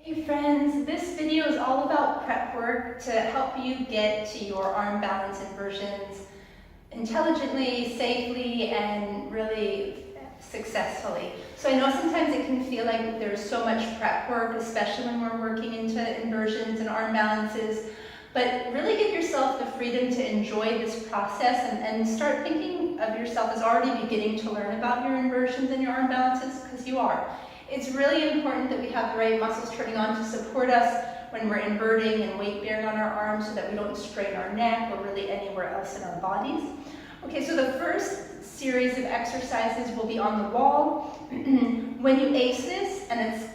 Hey friends, this video is all about prep work to help you get to your arm balance inversions intelligently, safely, and really successfully. So I know sometimes it can feel like there's so much prep work, especially when we're working into inversions and arm balances, but really give yourself the freedom to enjoy this process and start thinking of yourself as already beginning to learn about your inversions and your arm balances, because you are. It's really important that we have the right muscles turning on to support us when we're inverting and weight bearing on our arms so that we don't strain our neck or really anywhere else in our bodies. Okay, so the first series of exercises will be on the wall. When you ace this and it's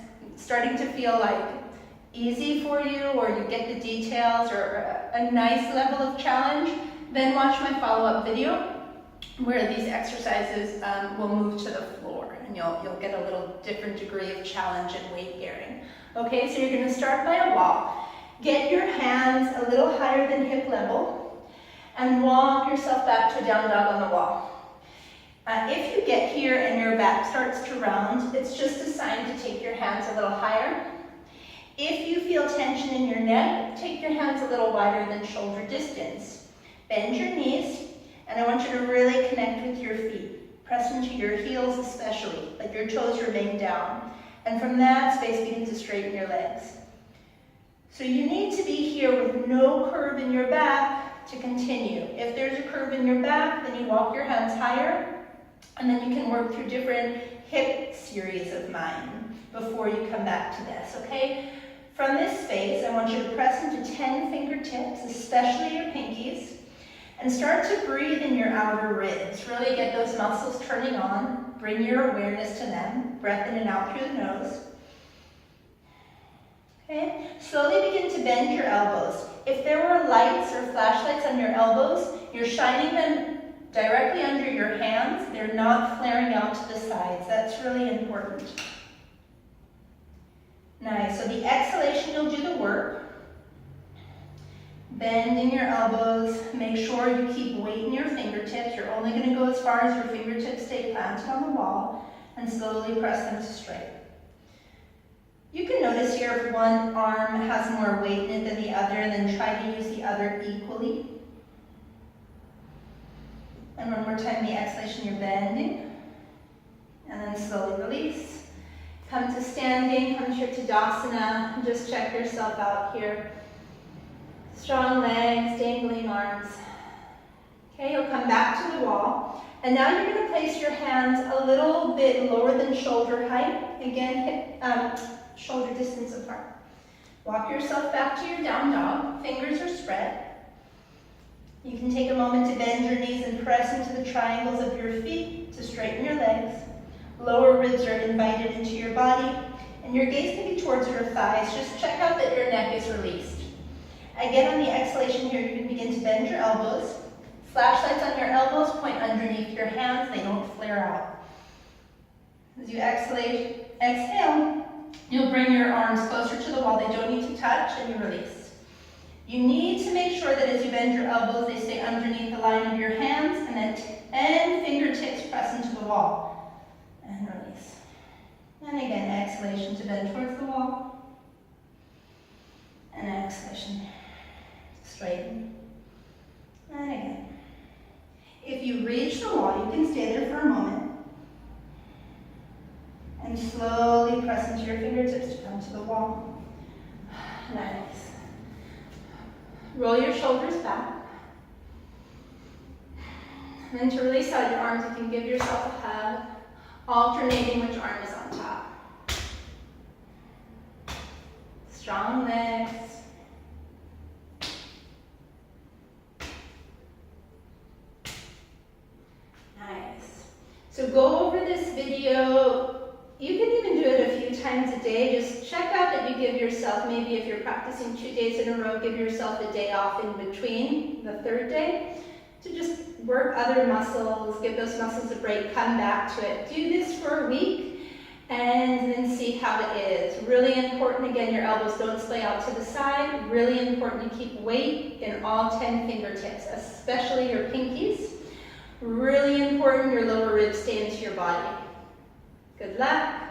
starting to feel like easy for you, or you get the details or a nice level of challenge, then watch my follow-up video where these exercises will move to the floor, and you'll get a little different degree of challenge and weight bearing. Okay, so you're going to start by a walk. Get your hands a little higher than hip level and walk yourself back to a down dog on the wall. If you get here and your back starts to round, it's just a sign to take your hands a little higher. If you feel tension in your neck, take your hands a little wider than shoulder distance. Bend your knees, and I want you to really connect with your feet. Press into your heels especially, like your toes remain down. And from that space, begin to straighten your legs. So you need to be here with no curve in your back to continue. If there's a curve in your back, then you walk your hands higher, and then you can work through different hip series of mine before you come back to this, okay? From this space, I want you to press into 10 fingertips, especially your pinkies, and start to breathe in your outer ribs. Really get those muscles turning on. Bring your awareness to them. Breath in and out through the nose. Okay, slowly begin to bend your elbows. If there were lights or flashlights on your elbows, you're shining them directly under your hands. They're not flaring out to the sides. That's really important. Nice, so the exhalation, you'll do the work. Bending your elbows, make sure you keep weight in your fingertips. You're only going to go as far as your fingertips stay planted on the wall, and slowly press them to straight. You can notice here if one arm has more weight in it than the other, and then try to use the other equally. And one more time, the exhalation, you're bending, and then slowly release. Come to standing, come to your Tadasana, and just check yourself out here. Strong legs, dangling arms. Okay, you'll come back to the wall. And now you're going to place your hands a little bit lower than shoulder height. Again, shoulder distance apart. Walk yourself back to your down dog. Fingers are spread. You can take a moment to bend your knees and press into the triangles of your feet to straighten your legs. Lower ribs are invited into your body, and your gaze can be towards your thighs. Just check out that your neck is released. Again, on the exhalation here, you can begin to bend your elbows. Flashlights on your elbows point underneath your hands. They don't flare out. As you exhale, you'll bring your arms closer to the wall. They don't need to touch, and you release. You need to make sure that as you bend your elbows, they stay underneath the line of your hands, and then 10 fingertips press into the wall. And release. And again, exhalation to bend towards the wall. And exhalation. Straighten. And again. If you reach the wall, you can stay there for a moment. And slowly press into your fingertips to come to the wall. Nice. Roll your shoulders back. And then to release out your arms, you can give yourself a hug, alternating which arm is on top. Strong legs. Nice. So go over this video. You can even do it a few times a day. Just check out that you give yourself, maybe if you're practicing 2 days in a row, give yourself a day off in between the third day to just work other muscles, give those muscles a break, come back to it. Do this for a week and then see how it is. Really important, again, your elbows don't splay out to the side. Really important to keep weight in all 10 fingertips, especially your pinkies. Really important your lower ribs stay into your body. Good luck.